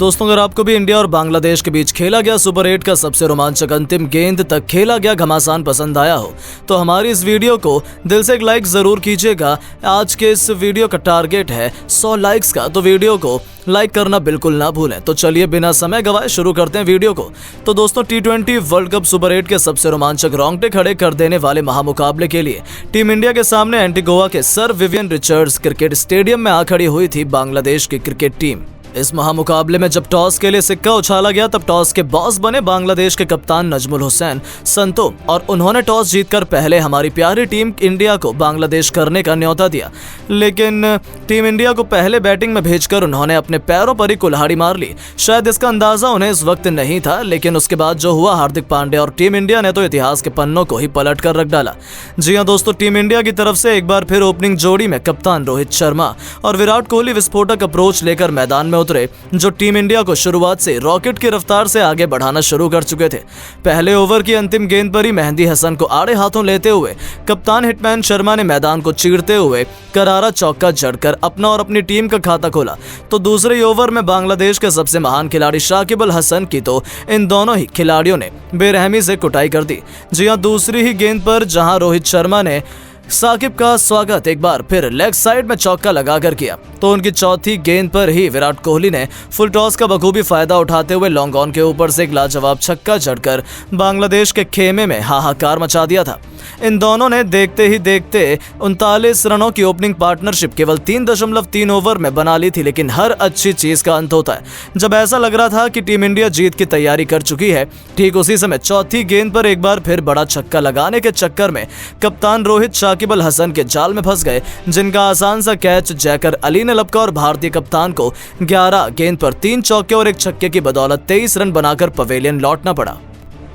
दोस्तों, अगर आपको भी इंडिया और बांग्लादेश के बीच खेला गया सुपर 8 का सबसे रोमांचक अंतिम गेंद तक खेला गया घमासान पसंद आया हो तो हमारी इस वीडियो को दिल से एक लाइक जरूर कीजिएगा। आज के इस वीडियो का टारगेट है 100 लाइक्स का, तो वीडियो को लाइक करना बिल्कुल ना भूलें। तो चलिए बिना समय गवाए शुरू करते हैं वीडियो को। तो दोस्तों, T20 वर्ल्ड कप सुपर 8 के सबसे रोमांचक रोंगटे खड़े कर देने वाले महामुकाबले के लिए टीम इंडिया के सामने एंटीगोवा के sir Vivian Richards cricket stadium में आ खड़ी हुई थी बांग्लादेश की क्रिकेट टीम। इस महामुकाबले में जब टॉस के लिए सिक्का उछाला गया तब टॉस के बॉस बने बांग्लादेश के कप्तान नजमुल हुसैन संतो और उन्होंने टॉस जीतकर पहले हमारी प्यारी टीम इंडिया को बांग्लादेश करने का न्योता दिया। लेकिन टीम इंडिया को पहले बैटिंग में भेजकर उन्होंने अपने पैरों पर ही कुल्हाड़ी मार ली। शायद इसका अंदाजा उन्हें इस वक्त नहीं था, लेकिन उसके बाद जो हुआ, हार्दिक पांड्या और टीम इंडिया ने तो इतिहास के पन्नों को ही पलट कर रख डाला। जी हाँ दोस्तों, टीम इंडिया की तरफ से एक बार फिर ओपनिंग जोड़ी में कप्तान रोहित शर्मा और विराट कोहली विस्फोटक अप्रोच लेकर मैदान में उतरे, जो टीम इंडिया को शुरुआत से रॉकेट की रफ्तार से आगे बढ़ाना शुरू कर चुके थे। पहले ओवर की अंतिम गेंद पर ही मेहंदी हसन को आड़े हाथों लेते हुए कप्तान हिटमैन शर्मा ने मैदान को चीरते हुए करारा चौका जड़कर अपना और अपनी टीम का खाता खोला। तो दूसरे ही ओवर में बांग्लादेश के सबसे महान खिलाड़ी शाकिब अल हसन की तो इन दोनों ही खिलाड़ियों ने बेरहमी से कुटाई कर दी। जी हां, दूसरी ही गेंद पर जहां रोहित शर्मा ने साकिब का स्वागत एक बार फिर लेग साइड में चौका लगाकर किया, तो उनकी चौथी गेंद पर ही विराट कोहली ने फुल टॉस का बखूबी फायदा उठाते हुए लॉन्ग ऑन के ऊपर से एक लाजवाब छक्का जड़कर बांग्लादेश के खेमे में हाहाकार मचा दिया था। इन दोनों ने देखते ही देखते 39 रनों की ओपनिंग पार्टनरशिप केवल 3.3 ओवर में बना ली थी। लेकिन हर अच्छी चीज का अंत होता है। जब ऐसा लग रहा था कि टीम इंडिया जीत की तैयारी कर चुकी है, ठीक उसी समय चौथी गेंद पर एक बार फिर बड़ा छक्का लगाने के चक्कर में कप्तान रोहित शाकिब अल हसन के जाल में फंस गए, जिनका आसान सा कैच जैकर अली ने लपका और भारतीय कप्तान को 11 गेंद पर 3 चौके और एक छक्के की बदौलत 23 रन बनाकर पवेलियन लौटना पड़ा।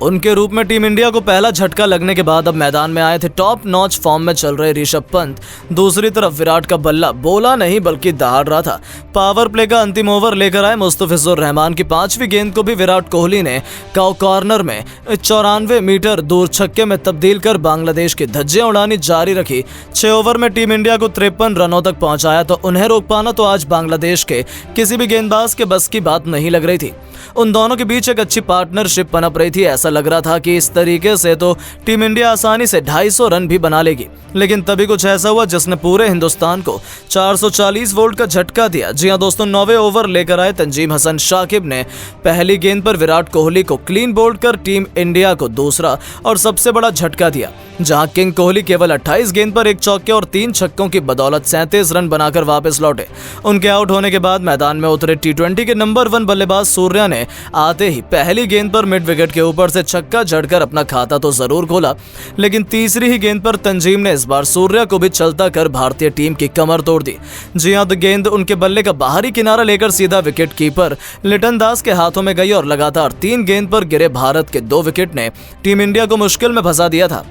उनके रूप में टीम इंडिया को पहला झटका लगने के बाद अब मैदान में आए थे टॉप नॉच फॉर्म में चल रहे ऋषभ पंत। दूसरी तरफ विराट का बल्ला बोला नहीं बल्कि दहाड़ रहा था। पावर प्ले का अंतिम ओवर लेकर आए मुस्तफिजुर रहमान की 5वीं गेंद को भी विराट कोहली ने कॉर्नर में 94 मीटर दूर छक्के में तब्दील कर बांग्लादेश की धज्जियां उड़ानी जारी रखी। 6 ओवर में टीम इंडिया को 53 रनों तक पहुंचाया, तो उन्हें रोक पाना तो आज बांग्लादेश के किसी भी गेंदबाज के बस की बात नहीं लग रही थी। उन दोनों के बीच एक अच्छी पार्टनरशिप पनप रही थी। ऐसा लग रहा था कि इस तरीके से तो टीम इंडिया आसानी से 250 रन भी बना लेगी, लेकिन तभी कुछ ऐसा हुआ जिसने पूरे हिंदुस्तान को 440 वोल्ट का झटका दिया। जी हां दोस्तों, 9वें ओवर लेकर आए तंजीम हसन शाकिब ने पहली गेंद पर विराट कोहली को क्लीन बोल्ड कर टीम इंडिया को दूसरा और सबसे बड़ा झटका दिया, जहां किंग कोहली केवल 28 गेंद पर एक चौके और 3 छक्कों की बदौलत 37 रन बनाकर वापस लौटे। उनके आउट होने के बाद मैदान में उतरे T20 के नंबर 1 बल्लेबाज सूर्या ने आते ही पहली गेंद पर मिड विकेट के ऊपर से छक्का जड़कर अपना खाता तो जरूर खोला, लेकिन तीसरी ही गेंद पर तंजीम ने इस बार सूर्या को भी चलता कर भारतीय टीम की कमर तोड़ दी। जी हां, गेंद उनके बल्ले का बाहरी किनारा लेकर सीधा विकेट कीपर लिटन दास के हाथों में गई और लगातार 3 गेंद पर गिरे भारत के 2 विकेट ने टीम इंडिया को मुश्किल में फंसा दिया था,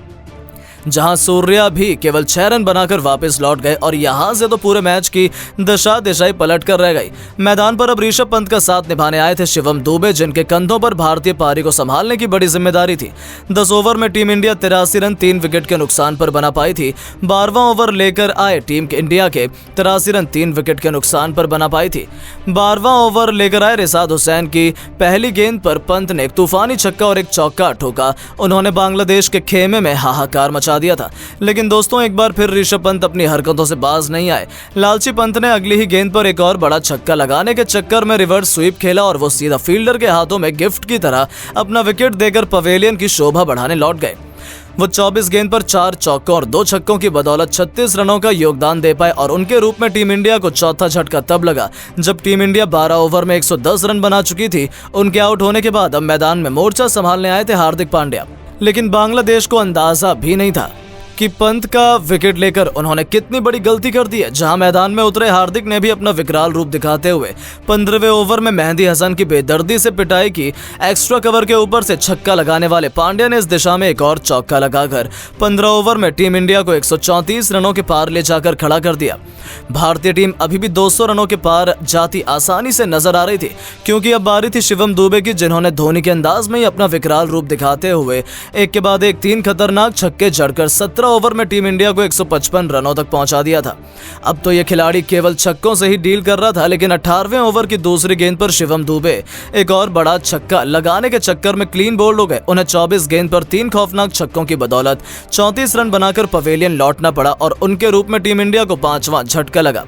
जहां सूर्या भी केवल 6 रन बनाकर वापस लौट गए और यहां से तो पूरे मैच की दिशाई पलट कर रह गई। मैदान पर अब ऋषभ पंत का साथ निभाने आए थे शिवम दुबे, जिनके कंधों पर भारतीय पारी को संभालने की बड़ी जिम्मेदारी थी। 10 ओवर में टीम इंडिया 83 रन 3 विकेट के नुकसान पर बना पाई थी। 12वां ओवर लेकर आए टीम इंडिया के 83 रन 3 विकेट के नुकसान पर बना पाई थी। 12वां ओवर लेकर आए रिसाद हुसैन की पहली गेंद पर पंत ने एक तूफानी छक्का और एक चौका ठोका। उन्होंने बांग्लादेश के खेमे में हाहाकार मचा दिया था। लेकिन दोस्तों, एक बार फिर ऋषभ पंत अपनी हरकतों से बाज नहीं आए। लालची पंत ने अगली ही गेंद पर एक और बड़ा छक्का लगाने के चक्कर में रिवर्स स्वीप खेला और वो सीधा फील्डर के हाथों में गिफ्ट की तरह अपना विकेट देकर पवेलियन की शोभा बढ़ाने लौट गए। वो 24 गेंद पर 4 चौकों और 2 छक्कों की बदौलत 36 रनों का योगदान दे पाए और उनके रूप में टीम इंडिया को चौथा झटका तब लगा जब टीम इंडिया 12 ओवर में 110 रन बना चुकी थी। उनके आउट होने के बाद अब मैदान में मोर्चा संभालने आए थे हार्दिक पांड्या, लेकिन बांग्लादेश को अंदाजा भी नहीं था कि पंत का विकेट लेकर उन्होंने कितनी बड़ी गलती कर दी है। जहां मैदान में उतरे हार्दिक ने भी अपना विकराल रूप दिखाते हुए 15वें ओवर में मेहंदी हसन की बेदर्दी से पिटाई की। एक्स्ट्रा कवर के ऊपर से छक्का लगाने वाले पांड्या ने इस दिशा में एक और चौका लगाकर 15 ओवर में टीम इंडिया को 134 रनों के पार ले जाकर खड़ा कर दिया। भारतीय टीम अभी भी 200 रनों के पार जाती आसानी से नजर आ रही थी, क्योंकि अब बारी थी शिवम दुबे की, जिन्होंने धोनी के अंदाज में ही अपना विकराल रूप दिखाते हुए एक के बाद एक 3 खतरनाक छक्के जड़कर 17 17 ओवर में टीम इंडिया को 155 रनों तक पहुंचा दिया था। अब तो ये खिलाड़ी केवल छक्कों से ही डील कर रहा था, लेकिन 18वें ओवर की दूसरी गेंद पर शिवम दुबे एक और बड़ा छक्का लगाने के चक्कर में क्लीन बोल्ड हो गए। उन्हें 24 गेंद पर 3 खौफनाक छक्कों की बदौलत 34 रन बनाकर पवेलियन लौटना पड़ा और उनके रूप में टीम इंडिया को 5वां झटका लगा।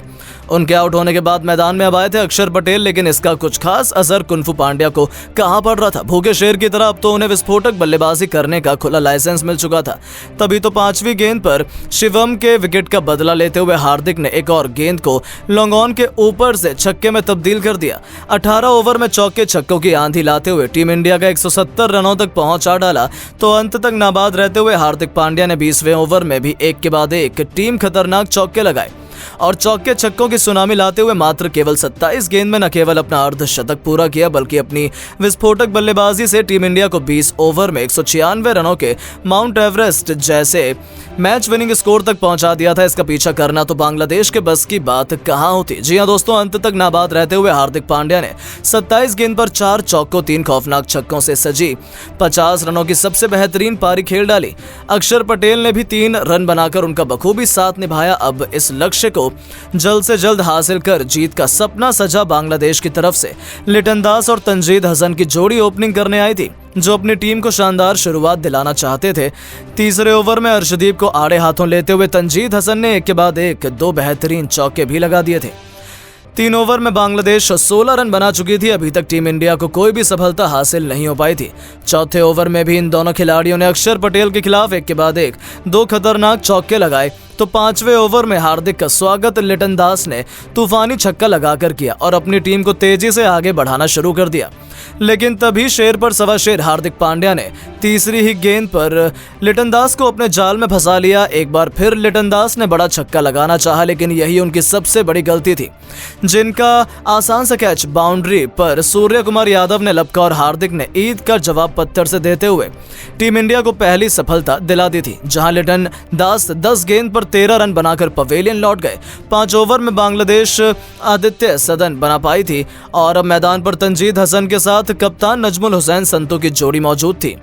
उनके आउट होने के बाद मैदान में अब आए थे अक्षर पटेल, लेकिन इसका कुछ खास असर कुनफू पांड्या को कहां पड़ रहा था। भूखे शेर की तरह अब तो उन्हें विस्फोटक बल्लेबाजी करने का खुला लाइसेंस मिल चुका था। तभी तो 5वीं गेंद पर शिवम के विकेट का बदला लेते हुए हार्दिक ने एक और गेंद को लॉन्ग ऑन के ऊपर से छक्के में तब्दील कर दिया। 18 ओवर में चौके छक्कों की आंधी लाते हुए टीम इंडिया का 170 रनों तक पहुंचा डाला। तो अंत तक नाबाद रहते हुए हार्दिक पांड्या ने 20वें ओवर में भी एक के बाद एक टीम खतरनाक चौके लगाए और चौके छक्कों की सुनामी लाते हुए मात्र केवल 27 गेंद में न केवल अपना अर्धशतक पूरा किया, बल्कि अपनी विस्फोटक बल्लेबाजी से टीम इंडिया को 20 ओवर में 196 रनों के माउंट एवरेस्ट जैसे मैच विनिंग स्कोर तक पहुंचा दिया था। इसका पीछा करना तो बांग्लादेश के बस की बात कहां होती। जी हां दोस्तों, अंत तक नाबाद रहते हुए हार्दिक पांड्या ने 27 गेंद पर 4 चौकों 3 खौफनाक छक्कों से सजी 50 रनों की सबसे बेहतरीन पारी खेल डाली। अक्षर पटेल ने भी 3 रन बनाकर उनका बखूबी साथ निभाया। अब इस लक्ष्य को जल्द से जल्द हासिल कर जीत का सपना सजा बांग्लादेश की तरफ से लिटन दास और तंजीद हसन की जोड़ी ओपनिंग करने आई थी, जो अपनी टीम को शानदार शुरुआत दिलाना चाहते थे। तीसरे ओवर में अर्शदीप को आड़े हाथों लेते हुए तंजीद हसन ने एक के बाद एक 2 बेहतरीन चौके भी लगा दिए थे। 3 ओवर में बांग्लादेश 16 रन बना चुकी थी। अभी तक टीम इंडिया को कोई भी सफलता हासिल नहीं हो पाई थी। चौथे ओवर में भी इन दोनों खिलाड़ियों ने अक्षर पटेल के खिलाफ एक के बाद एक 2 खतरनाक चौके लगाए। तो 5वें ओवर में हार्दिक का स्वागत लिटन दास ने तूफानी छक्का लगाकर किया और अपनी टीम को तेजी से आगे बढ़ाना शुरू कर दिया। लेकिन तभी शेर पर सवा शेर हार्दिक पांड्या ने तीसरी ही गेंद पर लिटन दास को अपने जाल में फंसा लिया। एक बार फिर लिटन दास ने बड़ा छक्का लगाना चाहा, लेकिन यही उनकी सबसे बड़ी गलती थी, जिनका आसान सा कैच बाउंड्री पर सूर्य कुमार यादव ने लपका और हार्दिक ने ईद का जवाब पत्थर से देते हुए टीम इंडिया को पहली सफलता दिला दी थी। जहां लिटन दास 10 गेंद पर 13 रन बनाकर पवेलियन लौट गए। 5 ओवर में बांग्लादेश आदित्य सदन बना पाई थी और अब मैदान पर तंजीद हसन के साथ कप्तान नजमुल हुसैन संतू की जोड़ी मौजूद थी।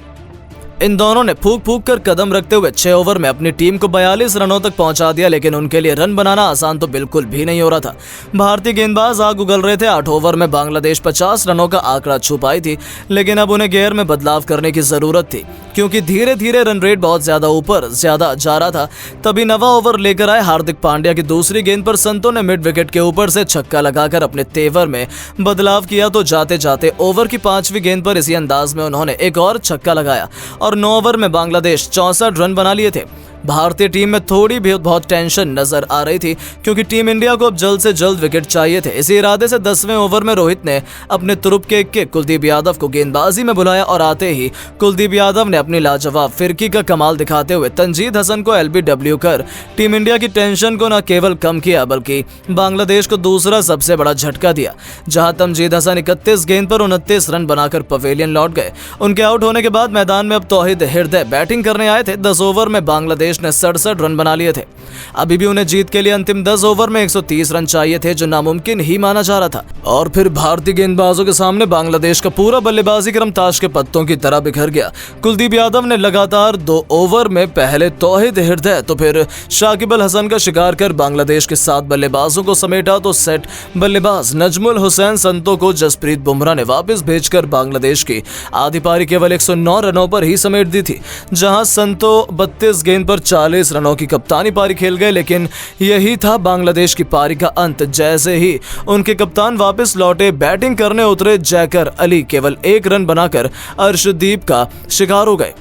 इन दोनों ने फूंक फूंक कर कदम रखते हुए 6 ओवर में अपनी टीम को 42 रनों तक पहुंचा दिया, लेकिन उनके लिए रन बनाना आसान तो बिल्कुल भी नहीं हो रहा था। भारतीय गेंदबाज आग उगल रहे थे। 8 ओवर में बांग्लादेश 50 रनों का आंकड़ा छू पाई थी, लेकिन अब उन्हें गियर में बदलाव करने की जरूरत थी, क्योंकि धीरे धीरे रन रेट बहुत ज्यादा जा रहा था। तभी 9वां ओवर लेकर आए हार्दिक पांड्या की दूसरी गेंद पर संतों ने मिड विकेट के ऊपर से छक्का लगाकर अपने तेवर में बदलाव किया। तो जाते जाते ओवर की 5वीं गेंद पर इसी अंदाज में उन्होंने एक और छक्का लगाया और 9 ओवर में बांग्लादेश 64 रन बना लिए थे। भारतीय टीम में थोड़ी बहुत टेंशन नजर आ रही थी, क्योंकि टीम इंडिया को अब जल्द से जल्द विकेट चाहिए थे। इसी इरादे से 10वें ओवर में रोहित ने अपने तुरुप के कुलदीप यादव को गेंदबाजी में बुलाया और आते ही कुलदीप यादव ने अपनी लाजवाब फिरकी का कमाल दिखाते हुए तंजीद हसन को LBW कर टीम इंडिया की टेंशन को न केवल कम किया, बल्कि बांग्लादेश को दूसरा सबसे बड़ा झटका दिया। जहां तंजीद हसन 31 गेंद पर 29 रन बनाकर पवेलियन लौट गए। उनके आउट होने के बाद मैदान में अब तौहीद हृदय बैटिंग करने आए थे। 10 ओवर में बांग्लादेश ने 67 रन बना लिए थे। अभी भी उन्हें जीत के लिए अंतिम 10 ओवर में 130 रन चाहिए थे, जो नामुमकिन ही माना जा रहा था। और फिर भारतीय गेंदबाजों के सामने बांग्लादेश का पूरा बल्लेबाजी क्रम ताश के पत्तों की तरह बिखर गया। कुलदीप यादव ने लगातार 2 ओवर में पहले तौहीद हृदय तो फिर शाकिब अल हसन का शिकार कर बांग्लादेश के 7 बल्लेबाजों को समेटा। तो सेट बल्लेबाज नजमुल हुसैन संतो को जसप्रीत बुमराह ने वापस भेजकर बांग्लादेश की आधी पारी केवल 109 रनों पर ही समेट दी थी। जहां संतो 32 गेंद पर 40 रनों की कप्तानी पारी खेल गए, लेकिन यही था बांग्लादेश की पारी का अंत। जैसे ही उनके कप्तान वापस लौटे, बैटिंग करने उतरे जैकर अली केवल 1 रन बनाकर अर्शदीप का शिकार हो गए।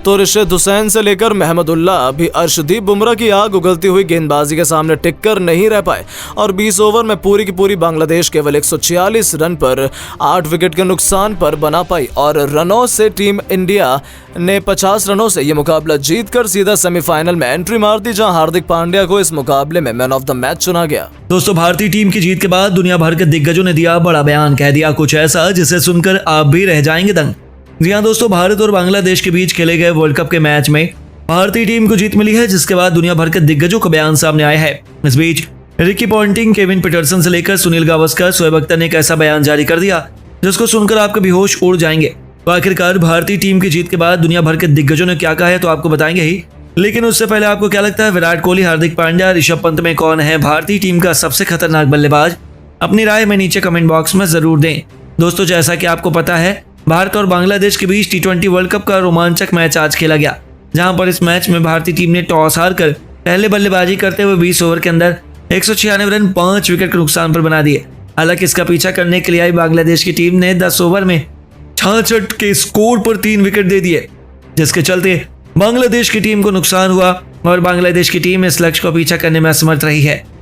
तो रिशद हुसैन से लेकर महमदुल्लाह भी अर्शदीप बुमराह की आग उगलती हुई गेंदबाजी के सामने टिककर नहीं रह पाए और 20 ओवर में पूरी की पूरी बांग्लादेश केवल 146 रन पर 8 विकेट के नुकसान पर बना पाई और रनों से टीम इंडिया ने 50 रनों से ये मुकाबला जीतकर सीधा सेमीफाइनल में एंट्री मार दी, जहां हार्दिक पांड्या को इस मुकाबले में मैन ऑफ द मैच चुना गया। दोस्तों, भारतीय टीम की जीत के बाद दुनिया भर के दिग्गजों ने दिया बड़ा बयान। कह दिया कुछ ऐसा जिसे सुनकर आप भी रह जाएंगे दंग। जी हाँ दोस्तों, भारत और बांग्लादेश के बीच खेले गए वर्ल्ड कप के मैच में भारतीय टीम को जीत मिली है, जिसके बाद दुनिया भर के दिग्गजों का बयान सामने आया है। इस बीच रिकी पॉन्टिंग, केविन पीटरसन से लेकर सुनील गावस्कर, शोएब अख्तर ने एक ऐसा बयान जारी कर दिया जिसको सुनकर आपके भी होश उड़ जाएंगे। तो आखिरकार भारतीय टीम की जीत के बाद दुनिया भर के दिग्गजों ने क्या कहा है, तो आपको बताएंगे ही। लेकिन उससे पहले आपको क्या लगता है, विराट कोहली, हार्दिक पांड्या, ऋषभ पंत में कौन है भारतीय टीम का सबसे खतरनाक बल्लेबाज? अपनी राय में नीचे कमेंट बॉक्स में जरूर दें। दोस्तों, जैसा कि आपको पता है, भारत और बांग्लादेश के बीच T20 वर्ल्ड कप का रोमांचक मैच आज खेला गया, जहां पर इस मैच में भारतीय टीम ने टॉस हारकर पहले बल्लेबाजी करते हुए 20 ओवर के अंदर 196 रन 5 विकेट के नुकसान पर बना दिए। हालांकि इसका पीछा करने के लिए आई बांग्लादेश की टीम ने 10 ओवर में 66 के स्कोर पर 3 विकेट दे दिए, जिसके चलते बांग्लादेश की टीम को नुकसान हुआ और बांग्लादेश की टीम इस लक्ष्य को पीछा करने में असमर्थ रही है।